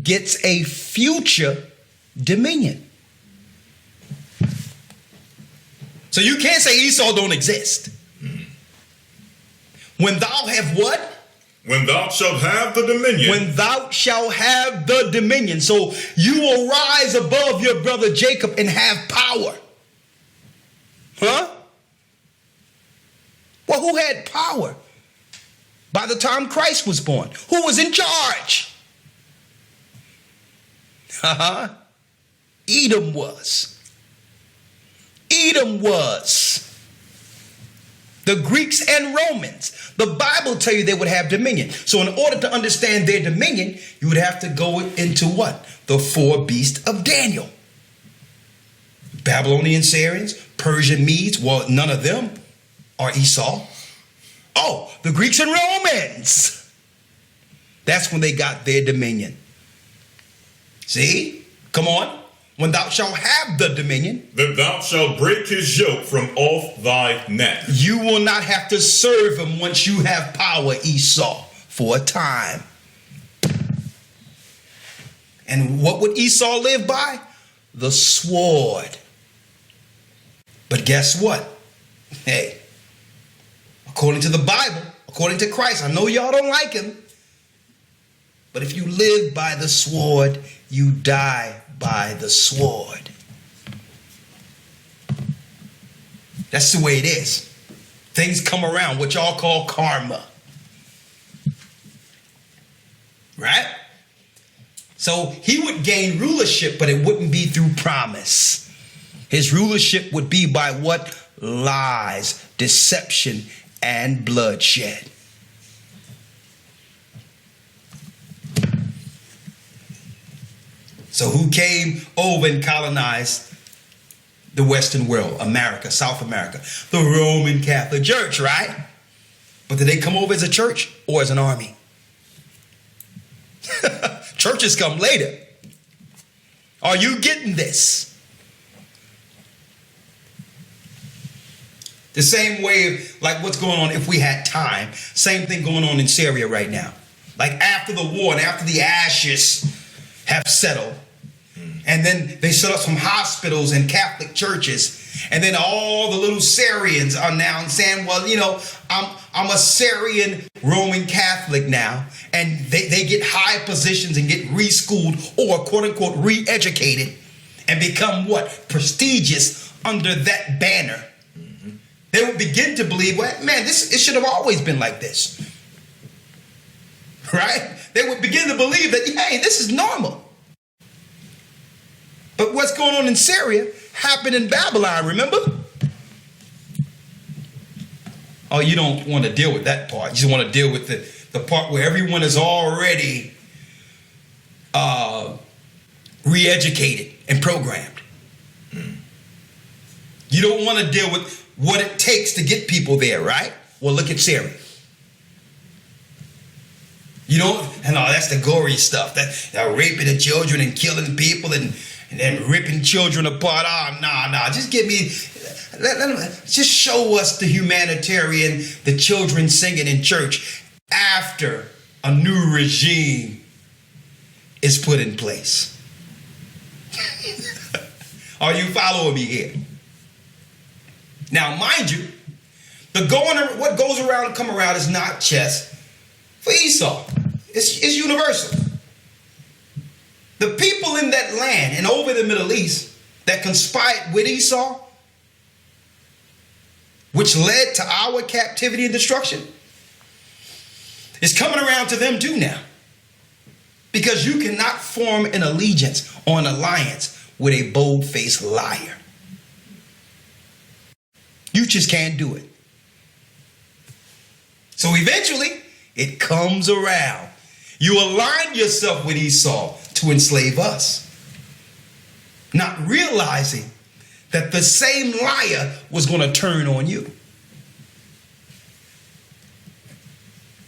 gets a future dominion. So you can't say Esau don't exist. When thou have what? When thou shalt have the dominion. When thou shalt have the dominion. So you will rise above your brother Jacob and have power. Huh? Well, who had power by the time Christ was born? Who was in charge? Edom was. Edom was. The Greeks and Romans. The Bible tell you they would have dominion. So in order to understand their dominion, you would have to go into what? The four beasts of Daniel. Babylonian, Syrians, Persian, Medes. Well, none of them are Esau. Oh, the Greeks and Romans. That's when they got their dominion. See? Come on. When thou shalt have the dominion, that thou shalt break his yoke from off thy neck. You will not have to serve him once you have power, Esau, for a time. And what would Esau live by? The sword. But guess what? Hey, according to the Bible, according to Christ, I know y'all don't like him, but if you live by the sword, you die by the sword. That's the way it is. Things come around, what y'all call karma. Right? So he would gain rulership, but it wouldn't be through promise. His rulership would be by what? Lies, deception, and bloodshed. So who came over and colonized the Western world, America, South America? The Roman Catholic Church, right? But did they come over as a church or as an army? Churches come later. Are you getting this? The same way, like what's going on if we had time. Same thing going on in Syria right now. Like after the war and after the ashes have settled, and then they set up some hospitals and Catholic churches, and then all the little Syrians are now saying, well, you know, I'm a Syrian Roman Catholic now, and they get high positions and get reschooled or quote unquote re-educated and become what? Prestigious under that banner. They would begin to believe, well, man, it should have always been like this. Right? They would begin to believe that, hey, this is normal. But what's going on in Syria happened in Babylon, remember? Oh, you don't want to deal with that part. You just want to deal with the part where everyone is already re-educated and programmed. You don't want to deal with what it takes to get people there, right? Well, look at Syria. You know, and that's the gory stuff. That raping the children and killing people and then ripping children apart. Oh, nah. Just give me, just show us the humanitarian, the children singing in church after a new regime is put in place. Are you following me here? Now, mind you, what goes around and come around is not just for Esau. It's universal. The people in that land and over the Middle East that conspired with Esau, which led to our captivity and destruction, is coming around to them too now. Because you cannot form an allegiance or an alliance with a bold-faced liar. You just can't do it. So eventually, it comes around. You align yourself with Esau to enslave us, not realizing that the same liar was going to turn on you.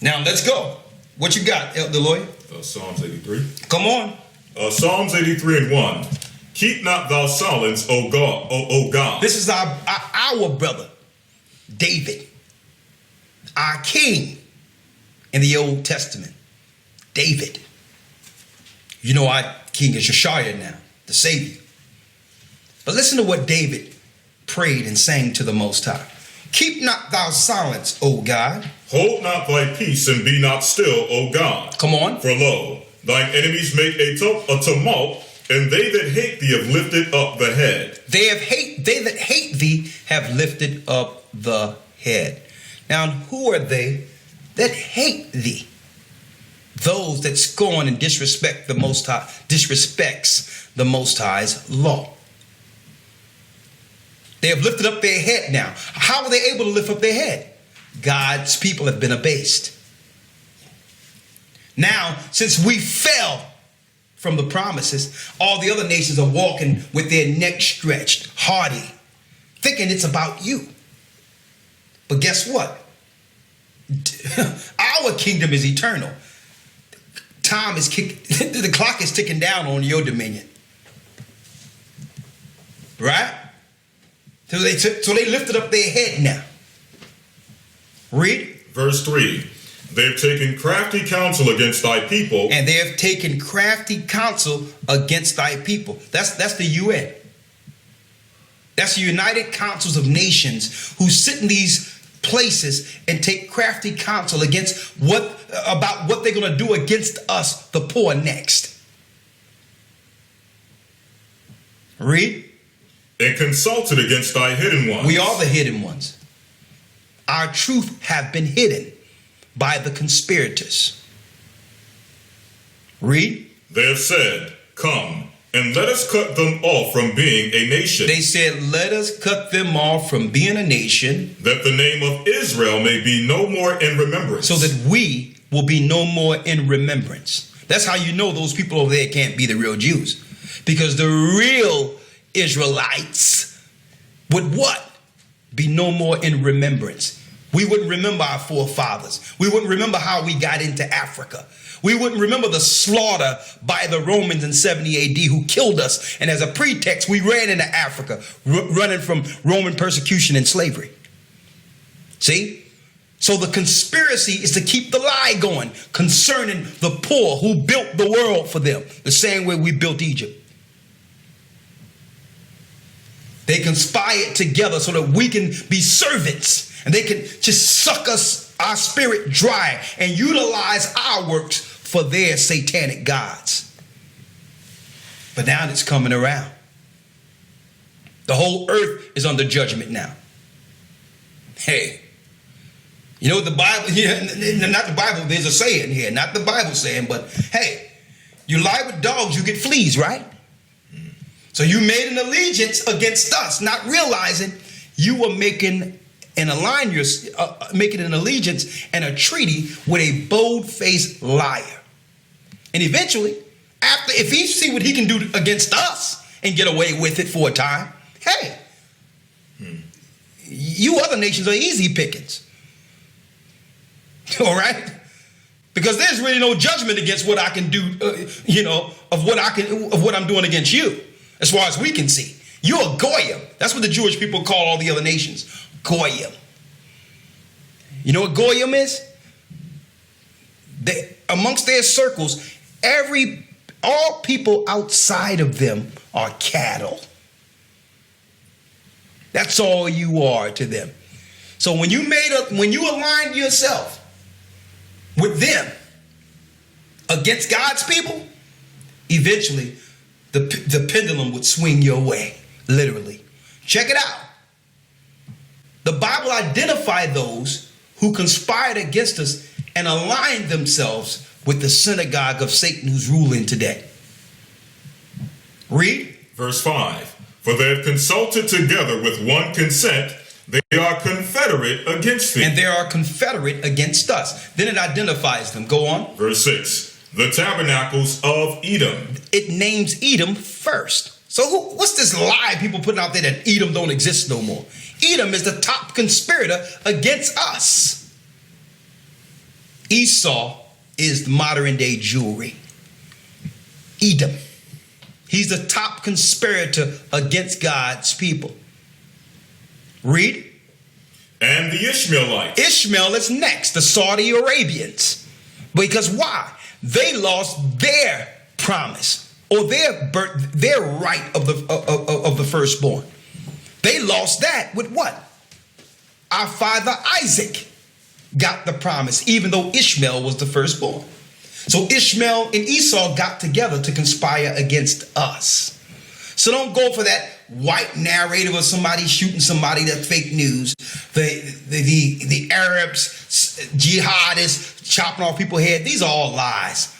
Now, let's go. What you got, Elder Lawyer? Psalms 83. Come on. Psalms 83 and 1. Keep not thou silence, O God, O God. This is our brother, David, our king in the Old Testament. David. You know our king is Yeshua now, the Savior. But listen to what David prayed and sang to the Most High. Keep not thou silence, O God. Hold not thy peace and be not still, O God. Come on. For lo, thine enemies make a tumult, and they that hate thee have lifted up the head. They that hate thee have lifted up the head. Now, who are they that hate thee? those that scorn and disrespect the Most High, disrespects the Most High's law. They have lifted up their head now. How are they able to lift up their head? God's people have been abased. Now, since we fell from the promises, all the other nations are walking with their necks stretched, haughty, thinking it's about you. But guess what? Our kingdom is eternal. The clock is ticking down on your dominion. Right? So they lifted up their head now. Read. Verse 3. They have taken crafty counsel against thy people. And they have taken crafty counsel against thy people. That's the UN. That's the United Councils of Nations, who sit in these places and take crafty counsel against about what they're going to do against us, the poor, next. Read. And consulted against thy hidden ones. We are the hidden ones. Our truth have been hidden by the conspirators. Read. They have said, come, and let us cut them off from being a nation. They said, let us cut them off from being a nation, that the name of Israel may be no more in remembrance. so that we will be no more in remembrance. That's how you know those people over there can't be the real Jews. Because the real Israelites would what? Be no more in remembrance. We wouldn't remember our forefathers. We wouldn't remember how we got into Africa. We wouldn't remember the slaughter by the Romans in 70 AD who killed us. And as a pretext, we ran into Africa, running from Roman persecution and slavery. See? So the conspiracy is to keep the lie going concerning the poor who built the world for them, the same way we built Egypt. They conspired together so that we can be servants and they can just suck our spirit dry and utilize our works for their satanic gods. But now it's coming around. The whole earth is under judgment now. Hey, you know what the Bible, not the Bible, there's a saying here, not the Bible saying, but hey, you lie with dogs, you get fleas, right? So you made an allegiance against us, not realizing you were making an allegiance and a treaty with a bold-faced liar. And eventually, if he see what he can do against us and get away with it for a time, hey, you other nations are easy pickings. All right? Because there's really no judgment against what I can do, of what I'm doing against you. As far as we can see, you're a goyim. That's what the Jewish people call all the other nations, goyim. You know what goyim is? Amongst their circles, all people outside of them are cattle. That's all you are to them. So when you aligned yourself with them against God's people, eventually the pendulum would swing your way, literally. Check it out. The Bible identified those who conspired against us and aligned themselves with the synagogue of Satan who's ruling today. Read. Verse 5. For they have consulted together with one consent. They are confederate against thee. And they are confederate against us. Then it identifies them. Go on. Verse 6. The tabernacles of Edom. It names Edom first. So what's this lie people putting out there that Edom don't exist no more? Edom is the top conspirator against us. Esau is the modern day Jewry. Edom. He's the top conspirator against God's people. Read. And the Ishmaelites. Ishmael is next, the Saudi Arabians. Because why? They lost their promise or their right of the firstborn. They lost that with what? Our father Isaac got the promise, even though Ishmael was the firstborn. So Ishmael and Esau got together to conspire against us. So don't go for that white narrative of somebody shooting somebody, that's fake news. The Arabs, jihadists chopping off people's head. These are all lies.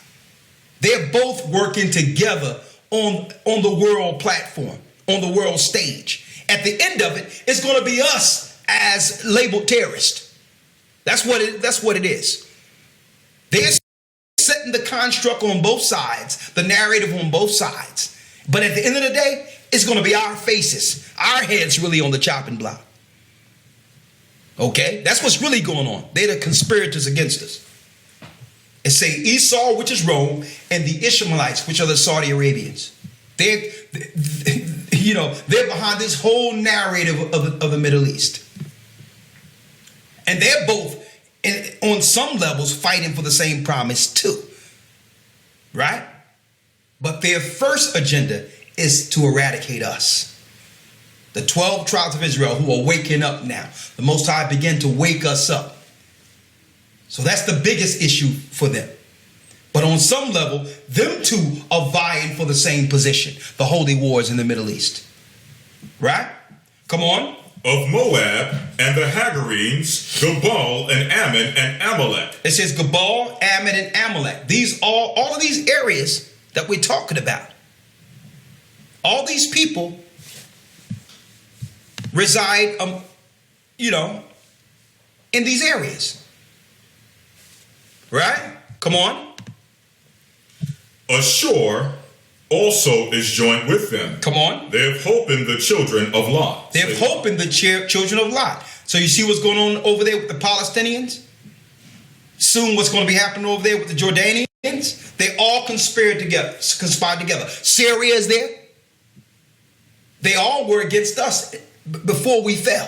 They're both working together on the world platform, on the world stage. At the end of it, it's going to be us as labeled terrorists. That's what it is. They're setting the construct on both sides, the narrative on both sides. But at the end of the day, it's going to be our faces, our heads really on the chopping block. Okay? That's what's really going on. They're the conspirators against us. It say Esau, which is Rome, and the Ishmaelites, which are the Saudi Arabians. They're behind this whole narrative of the Middle East. And they're both, on some levels, fighting for the same promise too. Right? But their first agenda is to eradicate us. The 12 tribes of Israel who are waking up now. The Most High began to wake us up. So that's the biggest issue for them. But on some level, them two are vying for the same position. The holy wars in the Middle East. Right? Come on. Of Moab and the Hagarenes, Gebal and Ammon and Amalek. It says Gebal, Ammon, and Amalek. These all of these areas that we're talking about. All these people reside, in these areas. Right? Come on. Ashur also is joined with them. Come on. They have hope in the children of Lot. They have hope in the children of Lot. So you see what's going on over there with the Palestinians? Soon what's going to be happening over there with the Jordanians? They all conspired together. Syria is there. They all were against us before we fell.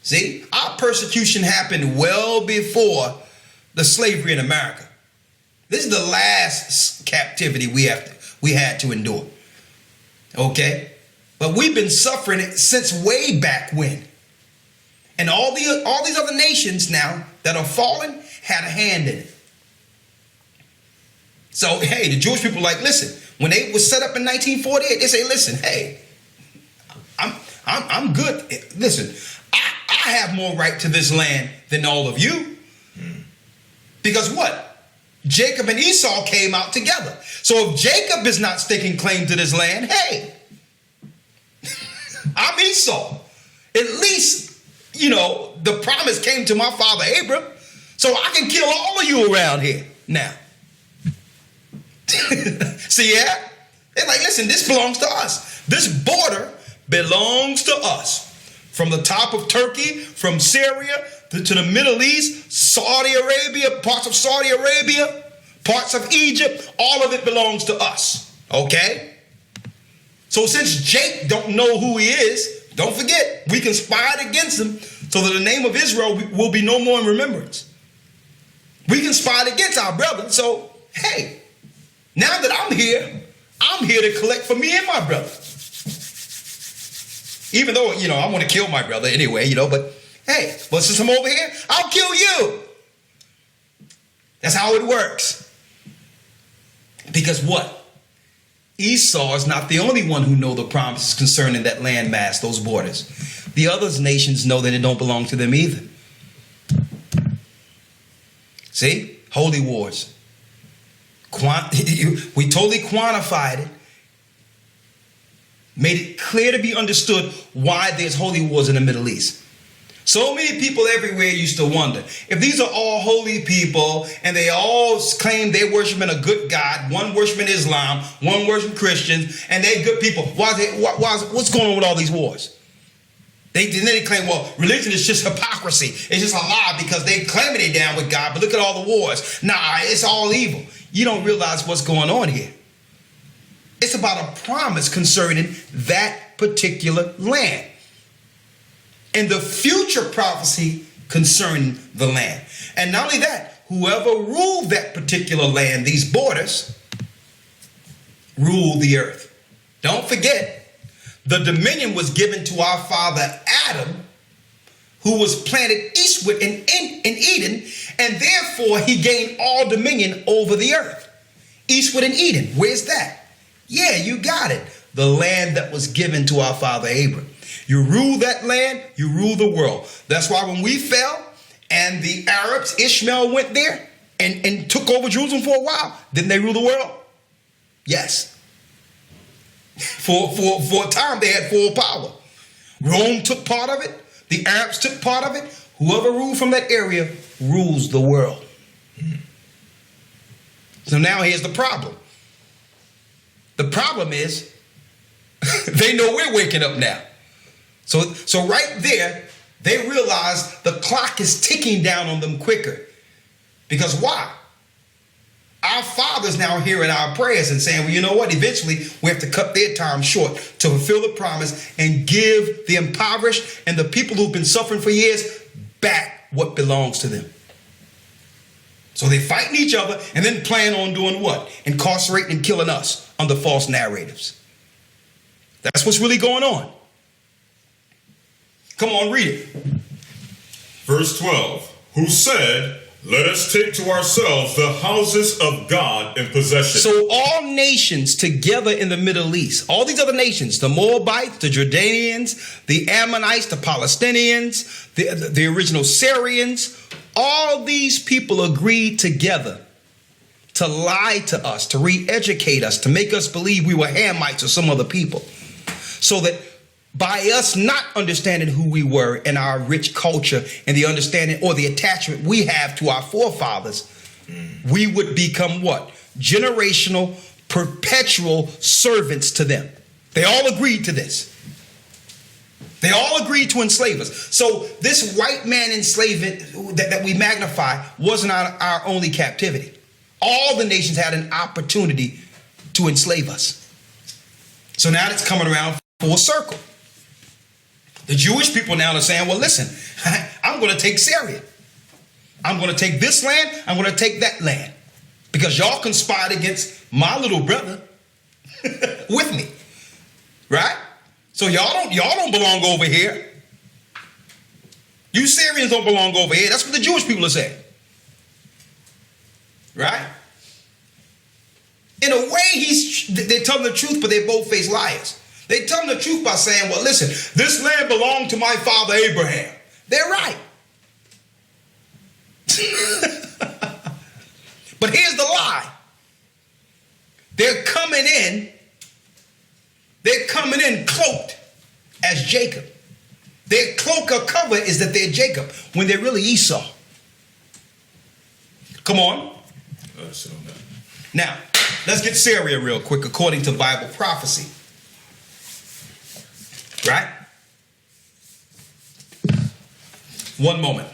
See? Our persecution happened well before the slavery in America. This is the last captivity we had to endure. Okay? But we've been suffering it since way back when. And all these other nations now that are fallen had a hand in it. So, hey, the Jewish people like, listen, when they was set up in 1948, they say, listen, hey, I'm good. Listen, I have more right to this land than all of you. Because what? Jacob and Esau came out together. So if Jacob is not staking claim to this land, hey, I'm Esau. At least, the promise came to my father Abram. So I can kill all of you around here now. See, yeah? They're like, listen, this belongs to us. This border belongs to us. From the top of Turkey, from Syria to the Middle East, Saudi Arabia, parts of Saudi Arabia, parts of Egypt, all of it belongs to us. Okay? So since Jake don't know who he is, don't forget, we conspired against him so that the name of Israel will be no more in remembrance. We conspired against our brother. So, hey, now that I'm here to collect for me and my brother. Even though, I want to kill my brother anyway, but hey, but since I'm over here, I'll kill you. That's how it works. Because what? Esau is not the only one who know the promises concerning that landmass, those borders. The other nations know that it don't belong to them either. See? Holy wars. We totally quantified it. Made it clear to be understood why there's holy wars in the Middle East. So many people everywhere used to wonder, if these are all holy people and they all claim they're worshiping a good God, one worshiping Islam, one worshiping Christians, and they're good people, what's going on with all these wars? Then they claim, well, religion is just hypocrisy. It's just a lie because they claim they're down with God, but look at all the wars. Nah, it's all evil. You don't realize what's going on here. It's about a promise concerning that particular land. And the future prophecy concerning the land. And not only that, whoever ruled that particular land, these borders, ruled the earth. Don't forget, the dominion was given to our father Adam, who was planted eastward in Eden, and therefore he gained all dominion over the earth. Eastward in Eden, where's that? Yeah, you got it. The land that was given to our father Abram. You rule that land, you rule the world. That's why when we fell and the Arabs, Ishmael went there and took over Jerusalem for a while. Didn't they rule the world? Yes. For a time, they had full power. Rome took part of it. The Arabs took part of it. Whoever ruled from that area rules the world. So now here's the problem. The problem is they know we're waking up now. So right there, they realize the clock is ticking down on them quicker. Because why? Our fathers now hearing our prayers and saying, well, you know what? Eventually, we have to cut their time short to fulfill the promise and give the impoverished and the people who've been suffering for years back what belongs to them. So they're fighting each other and then plan on doing what? Incarcerating and killing us under false narratives. That's what's really going on. Come on, read it. Verse 12, who said, let us take to ourselves the houses of God in possession. So all nations together in the Middle East, all these other nations, the Moabites, the Jordanians, the Ammonites, the Palestinians, the original Syrians, all these people agreed together to lie to us, to re-educate us, to make us believe we were Hamites or some other people. So that by us not understanding who we were and our rich culture and the understanding or the attachment we have to our forefathers, we would become what? Generational, perpetual servants to them. They all agreed to this. They all agreed to enslave us. So this white man enslavement that we magnify wasn't our only captivity. All the nations had an opportunity to enslave us. So now it's coming around full circle. The Jewish people now are saying, well, listen, I'm going to take Syria. I'm going to take this land. I'm going to take that land. Because y'all conspired against my little brother with me. Right? So y'all don't belong over here. You Syrians don't belong over here. That's what the Jewish people are saying. Right? In a way, they're telling the truth, but they both face liars. They tell them the truth by saying, well, listen, this land belonged to my father Abraham. They're right. But here's the lie. They're coming in cloaked as Jacob. Their cloak or cover is that they're Jacob when they're really Esau. Come on. Now, let's get Syria real quick according to Bible prophecy. Right? One moment.